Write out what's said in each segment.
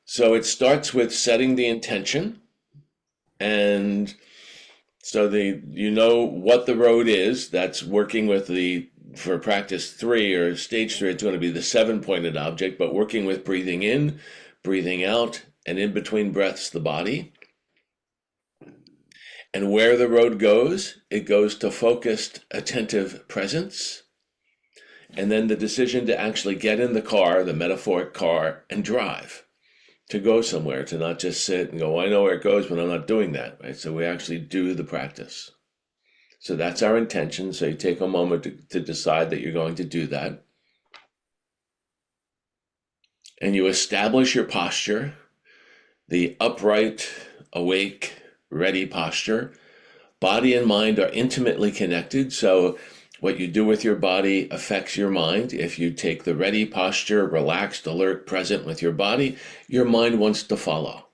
So it starts with setting the intention, and so you know what the road is. That's working with for practice 3 or stage 3, it's going to be the 7-pointed object, but working with breathing in, breathing out, and in between breaths, the body. And where the road goes, it goes to focused, attentive presence. And then the decision to actually get in the car, the metaphoric car, and drive, to go somewhere, to not just sit and go, I know where it goes, but I'm not doing that, right? So we actually do the practice. So that's our intention. So you take a moment to decide that you're going to do that. And you establish your posture, the upright, awake, ready posture. Body and mind are intimately connected. So what you do with your body affects your mind. If you take the ready posture, relaxed, alert, present with your body, your mind wants to follow.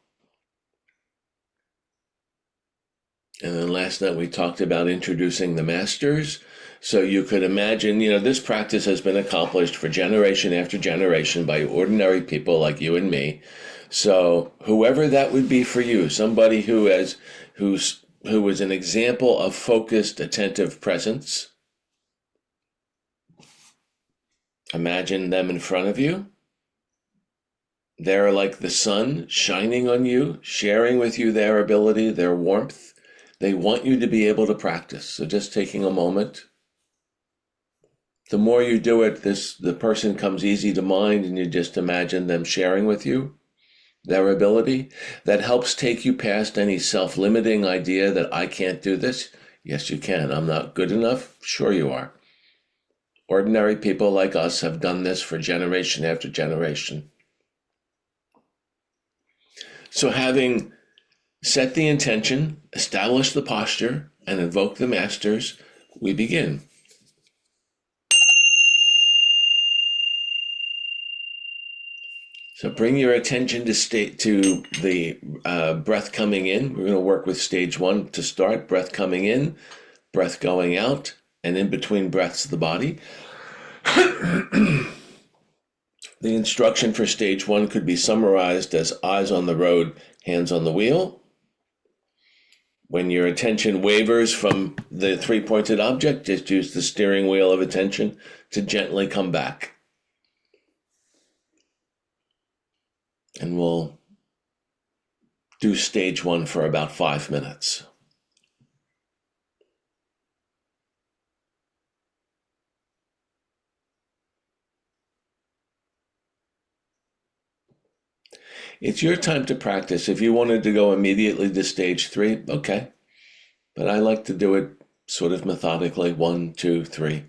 And then last night we talked about introducing the masters. So you could imagine, this practice has been accomplished for generation after generation by ordinary people like you and me. So whoever that would be for you, somebody who is an example of focused, attentive presence, imagine them in front of you. They're like the sun shining on you, sharing with you their ability, their warmth. They want you to be able to practice. So just taking a moment. The more you do it, the person comes easy to mind, and you just imagine them sharing with you their ability. That helps take you past any self-limiting idea that I can't do this. Yes, you can. I'm not good enough. Sure you are. Ordinary people like us have done this for generation after generation. So having set the intention, establish the posture, and invoke the masters, we begin. So bring your attention to the breath coming in. We're going to work with stage 1 to start. Breath coming in, breath going out, and in between breaths, the body. The instruction for stage 1 could be summarized as eyes on the road, hands on the wheel. When your attention wavers from the 3-pointed object, just use the steering wheel of attention to gently come back. And we'll do stage 1 for about 5 minutes. It's your time to practice. If you wanted to go immediately to stage 3, okay. But I like to do it sort of methodically, 1, 2, 3.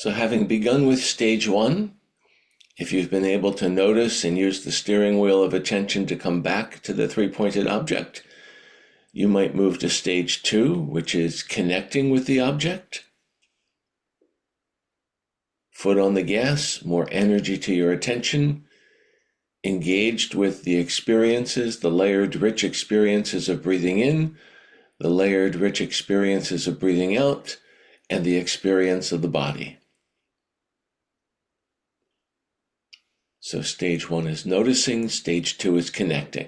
So having begun with stage one, if you've been able to notice and use the steering wheel of attention to come back to the three-pointed object, you might move to stage two, which is connecting with the object. Foot on the gas, more energy to your attention, engaged with the experiences, the layered, rich experiences of breathing in, the layered, rich experiences of breathing out, and the experience of the body. So stage one is noticing, stage two is connecting.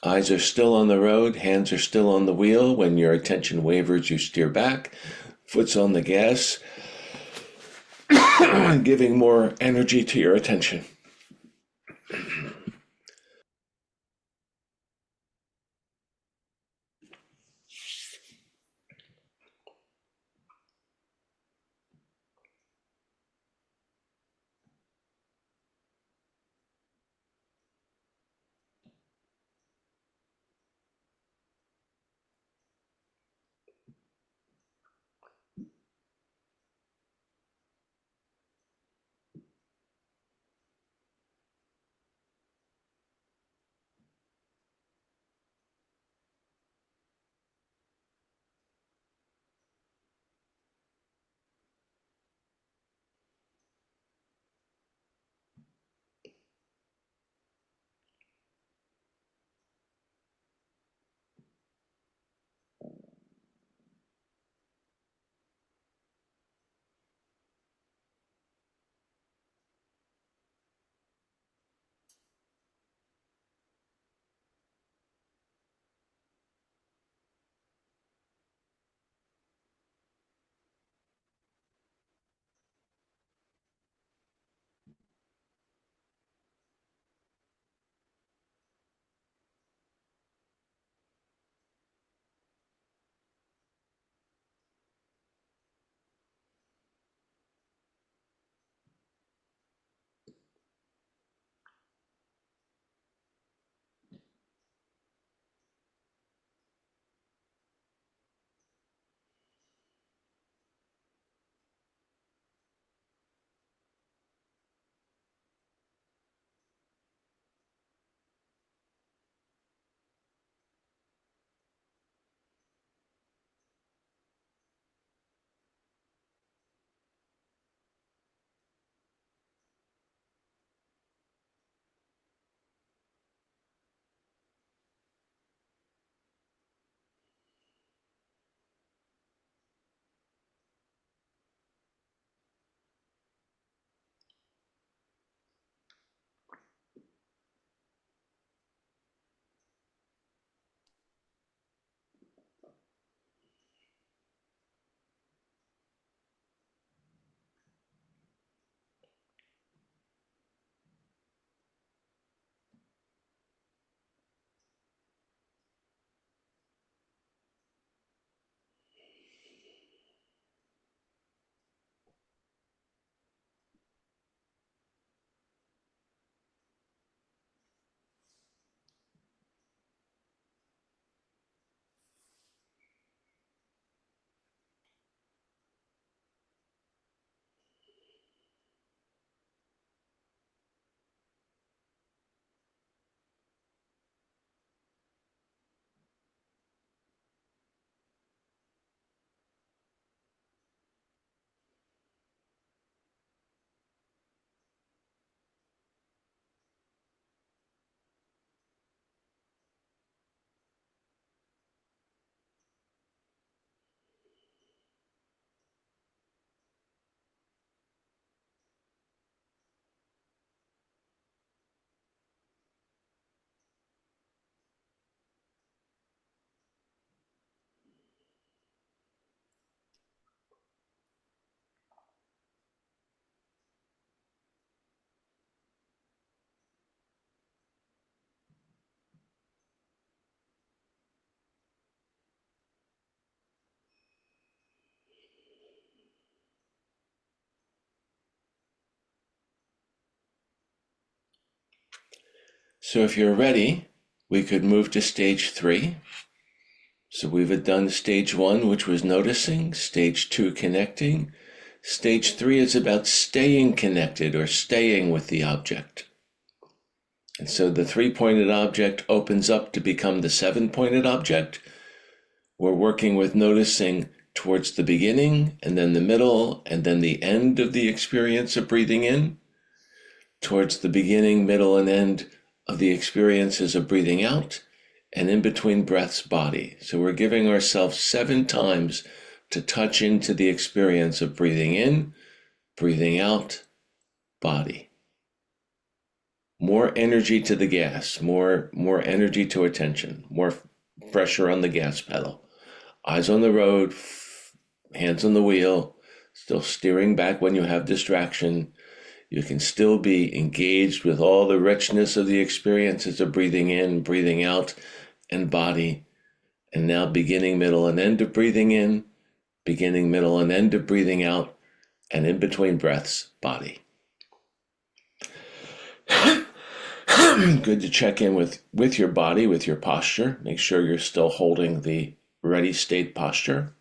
Eyes are still on the road, hands are still on the wheel. When your attention wavers, you steer back. Foot's on the gas, giving more energy to your attention. So if you're ready, we could move to stage 3. So we've done stage 1, which was noticing, stage 2, connecting. Stage 3 is about staying connected or staying with the object. And so the 3-pointed object opens up to become the 7-pointed object. We're working with noticing towards the beginning and then the middle and then the end of the experience of breathing in, towards the beginning, middle, and end of the experiences of breathing out, and in between breaths, body. So we're giving ourselves 7 times to touch into the experience of breathing in, breathing out, body. More energy to the gas, more energy to attention, more pressure on the gas pedal. Eyes on the road, hands on the wheel, still steering back when you have distraction. You can still be engaged with all the richness of the experiences of breathing in, breathing out, and body. And now beginning, middle, and end of breathing in, beginning, middle, and end of breathing out, and in between breaths, body. Good to check in with your body, with your posture. Make sure you're still holding the ready state posture.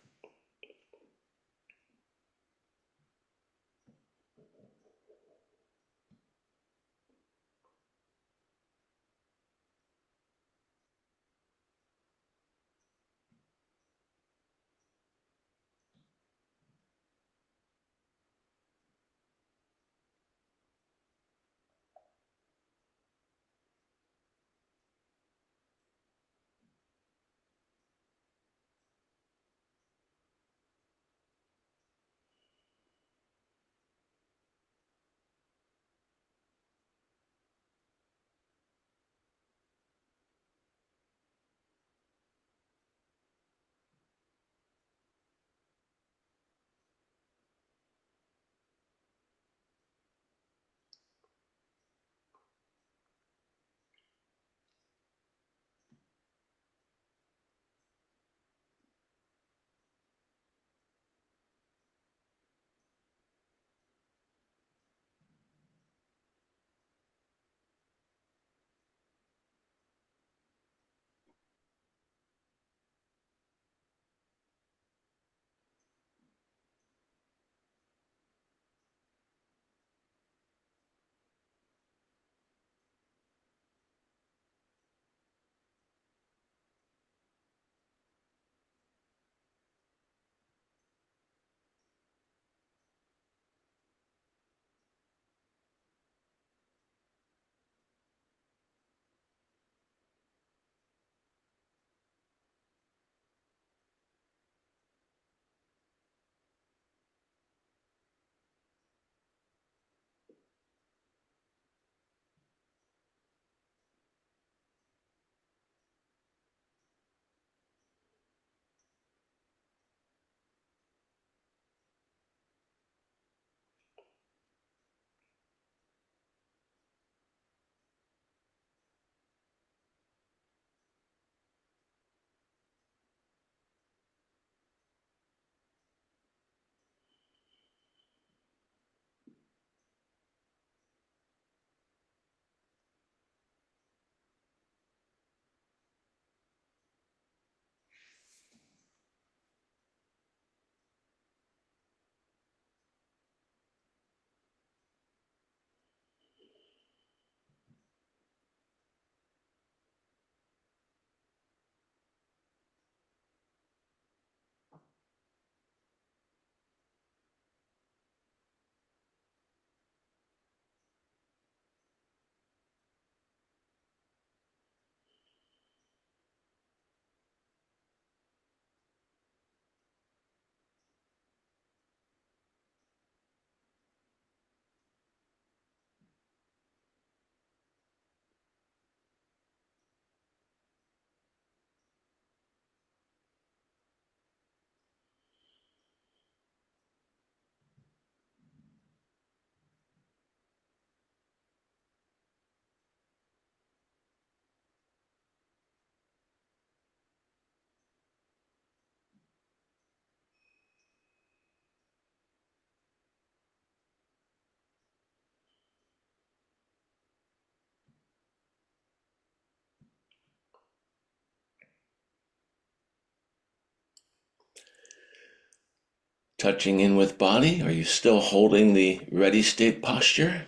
Touching in with body. Are you still holding the ready state posture?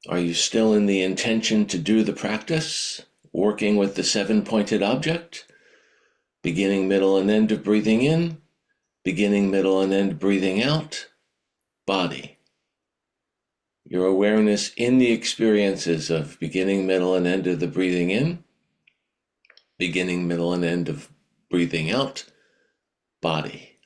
Are you still in the intention to do the practice, working with the 7-pointed object? Beginning, middle, and end of breathing in, beginning, middle, and end breathing out, body. Your awareness in the experiences of beginning, middle, and end of the breathing in, beginning, middle, and end of breathing out, body.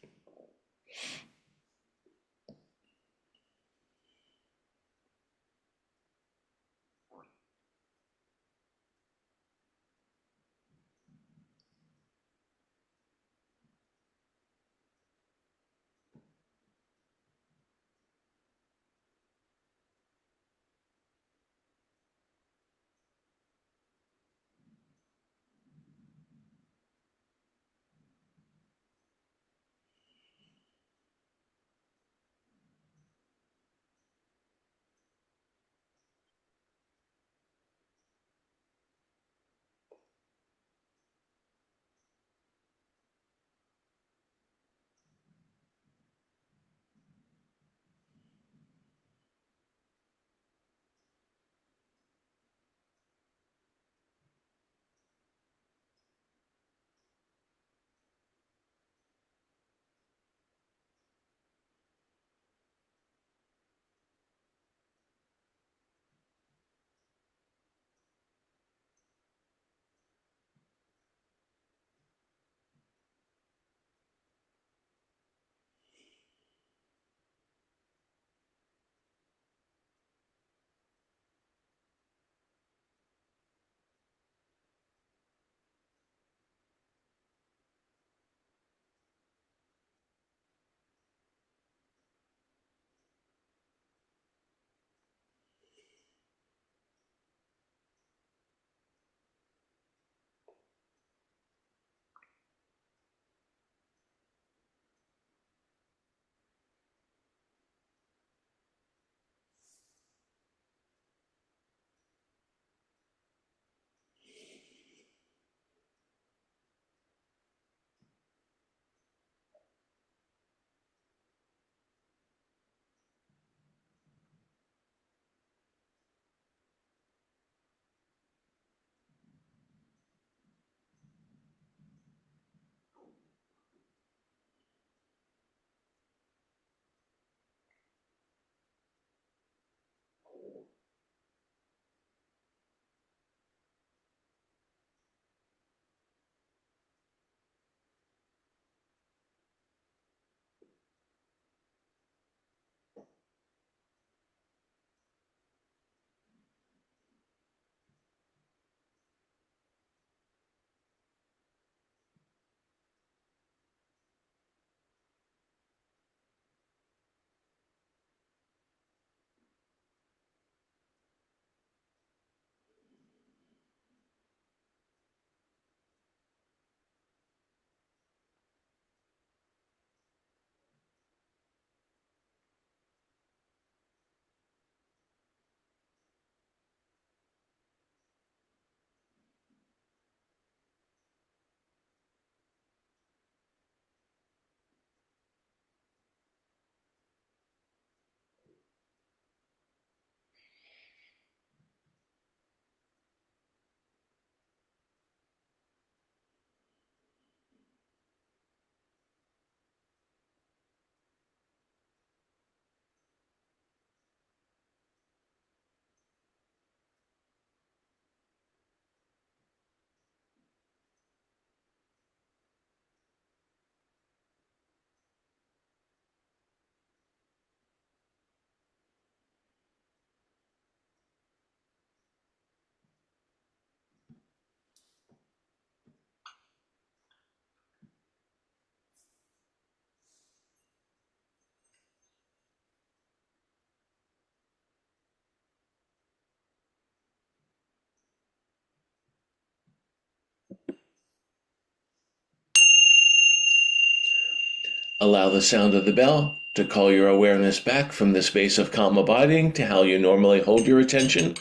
Allow the sound of the bell to call your awareness back from the space of calm abiding to how you normally hold your attention.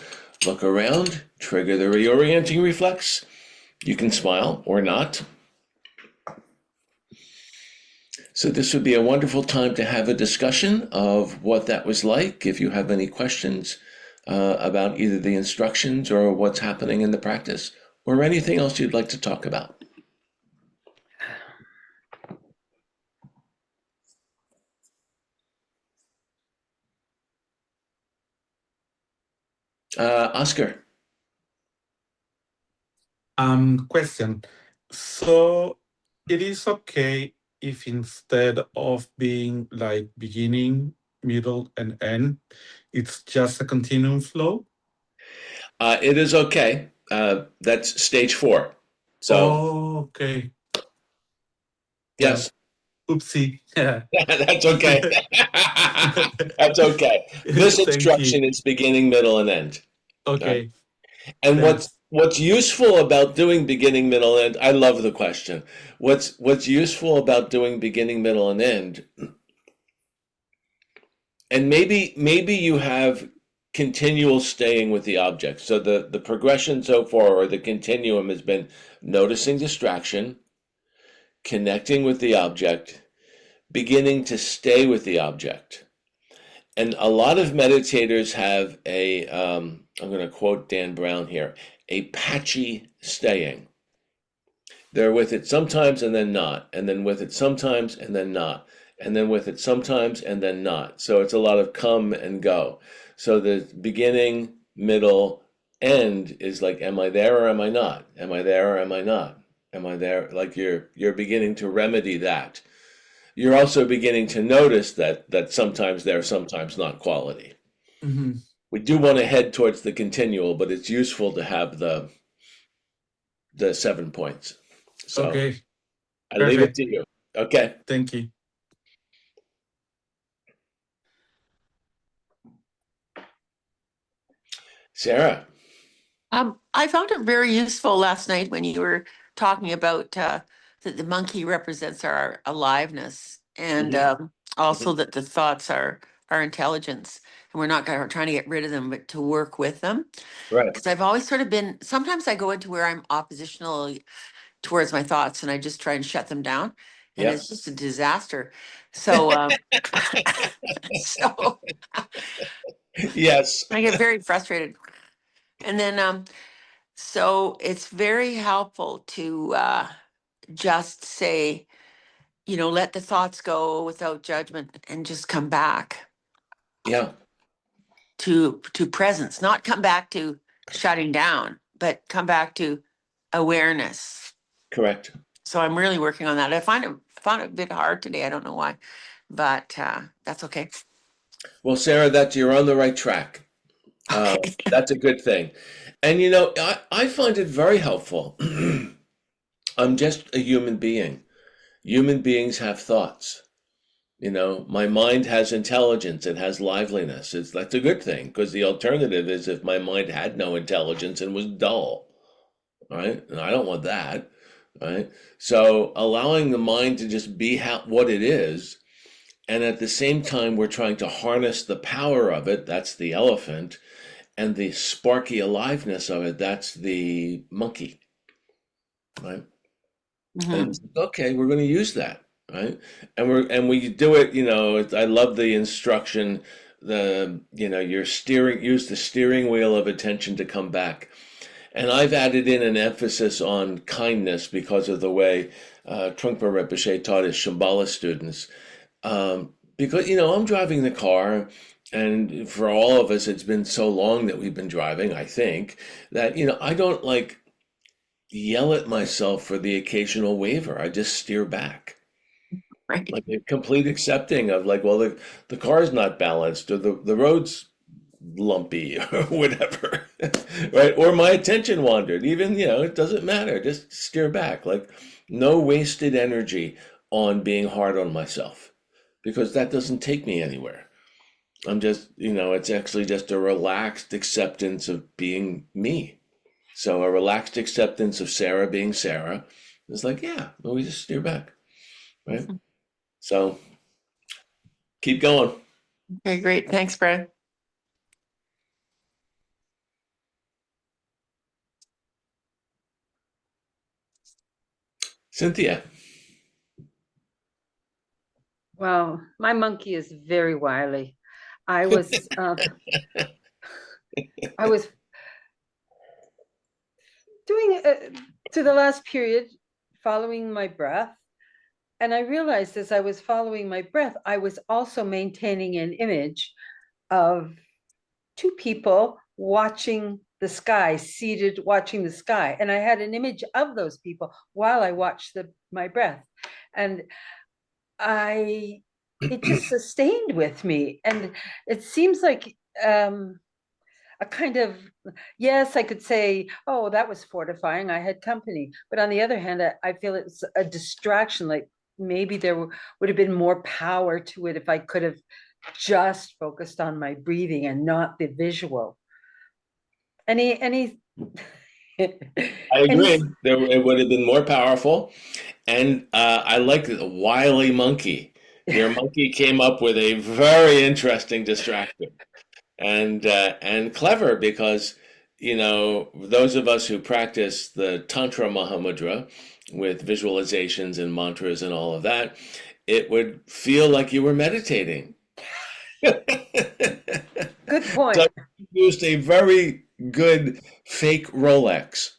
Look around, trigger the reorienting reflex, You can smile or not. So this would be a wonderful time to have a discussion of what that was like. If you have any questions about either the instructions or what's happening in the practice, or anything else you'd like to talk about. Oscar. Question. So it is okay if instead of being like beginning, middle, and end, it's just a continuum flow? It is okay. That's stage 4. So, Oh, okay. Well, yes, oopsie. Yeah. that's okay. That's okay. This Thank instruction you. is beginning, middle, and end. Right? Okay. And Thanks. what's useful about doing beginning, middle, and end? I love the question. What's useful about doing beginning, middle, and end? And maybe you have continual staying with the object. So the progression so far, or the continuum, has been noticing distraction, connecting with the object, beginning to stay with the object. And a lot of meditators have I'm going to quote Dan Brown here, a patchy staying. They're with it sometimes and then not, and then with it sometimes and then not, and then with it sometimes and then not. So it's a lot of come and go. So the beginning, middle, end is like, am I there or am I not? Am I there or am I not? Am I there? Like you're beginning to remedy that. You're also beginning to notice that sometimes there, sometimes not quality. Mhm. We do want to head towards the continual, but it's useful to have the 7 points. So Okay. I leave it Perfect. to you. Okay, Thank you. Sarah. I found it very useful last night when you were talking about that the monkey represents our aliveness, and Mhm, also mhm. that the thoughts are our intelligence, and we're not trying to get rid of them, but to work with them. Right. Because I've always sort of been. Sometimes I go into where I'm oppositional towards my thoughts, and I just try and shut them down, and Yeah. it's just a disaster. So, so Yes. I get very frustrated, and then so it's very helpful to just say, let the thoughts go without judgment and just come back Yeah. to presence, not come back to shutting down, but come back to awareness. Correct. So I'm really working on that. I found it a bit hard today. I don't know why, but that's okay. Well, Sarah, that you're on the right track. Okay. That's a good thing. And I find it very helpful. I'm just a human being. Human beings have thoughts. My mind has intelligence, it has liveliness. That's a good thing, because the alternative is if my mind had no intelligence and was dull, right? And I don't want that, right? So allowing the mind to just be what it is, and at the same time we're trying to harness the power of it, that's the elephant, and the sparky aliveness of it, that's the monkey, right? And Mhm. it's okay, we're going to use that, right? And we do it. I love the instruction. Use the steering wheel of attention to come back. And I've added in an emphasis on kindness because of the way Trungpa Rinpoche taught his Shambhala students. Because I'm driving the car, and for all of us, it's been so long that we've been driving. I think that I don't like yell at myself for the occasional waiver. I just steer back. Right. Like a complete accepting of, like, well, the car's not balanced, or the road's lumpy or whatever. Right? Or my attention wandered. Even, it doesn't matter. Just steer back. Like, no wasted energy on being hard on myself, because that doesn't take me anywhere. I'm just, it's actually just a relaxed acceptance of being me. So a relaxed acceptance of Sarah being Sarah is like, yeah, well, we just steer back, right? So keep going. Okay, great. Thanks, Brad. Cynthia. Well, my monkey is very wily. I was I was doing to the last period, following my breath, and I realized as I was following my breath, I was also maintaining an image of two people watching the sky, seated watching the sky, and I had an image of those people while I watched my breath, and it just sustained with me, and it seems like a kind of, yes, I could say, oh, that was fortifying, I had company, but on the other hand, I feel it's a distraction. Like maybe there would have been more power to it if I could have just focused on my breathing and not the visual. Any I agree. It would have been more powerful. And I like the wily monkey. Your monkey came up with a very interesting distraction and clever because, you know, those of us who practice the Tantra Mahamudra with visualizations and mantras and all of that, it would feel like you were meditating. Good point. So you used a very good fake Rolex.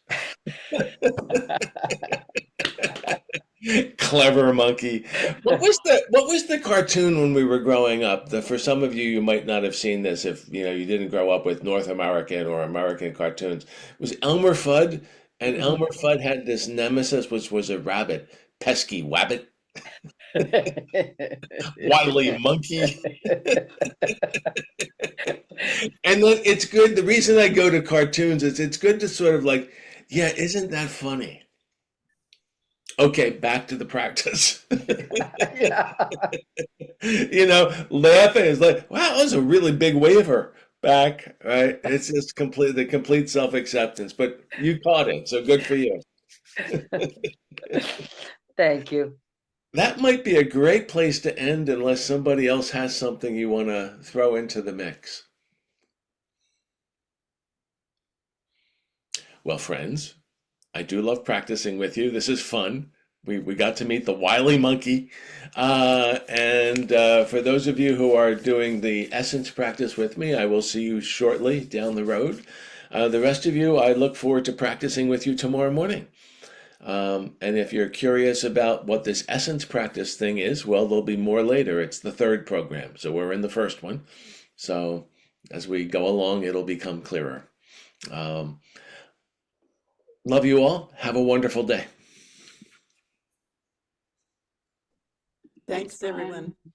Clever monkey. What was the cartoon when we were growing up? For some of you, you might not have seen this if you didn't grow up with North American or American cartoons. It was Elmer Fudd, and Elmer Fudd had this nemesis, which was a rabbit, pesky wabbit, wily monkey. And look, it's good. The reason I go to cartoons is it's good to sort of like, yeah, isn't that funny? Okay, back to the practice. Yeah. Laughing is like, wow, that was a really big waiver back, right? It's just the complete self-acceptance, but you caught it, so good for you. Thank you. That might be a great place to end unless somebody else has something you want to throw into the mix. Well, friends, I do love practicing with you. This is fun. We got to meet the wily monkey. And for those of you who are doing the essence practice with me, I will see you shortly down the road. The rest of you, I look forward to practicing with you tomorrow morning. And if you're curious about what this essence practice thing is, well, there'll be more later. It's the third program, so we're in the first one. So as we go along, it'll become clearer. Love you all. Have a wonderful day. Thanks, everyone.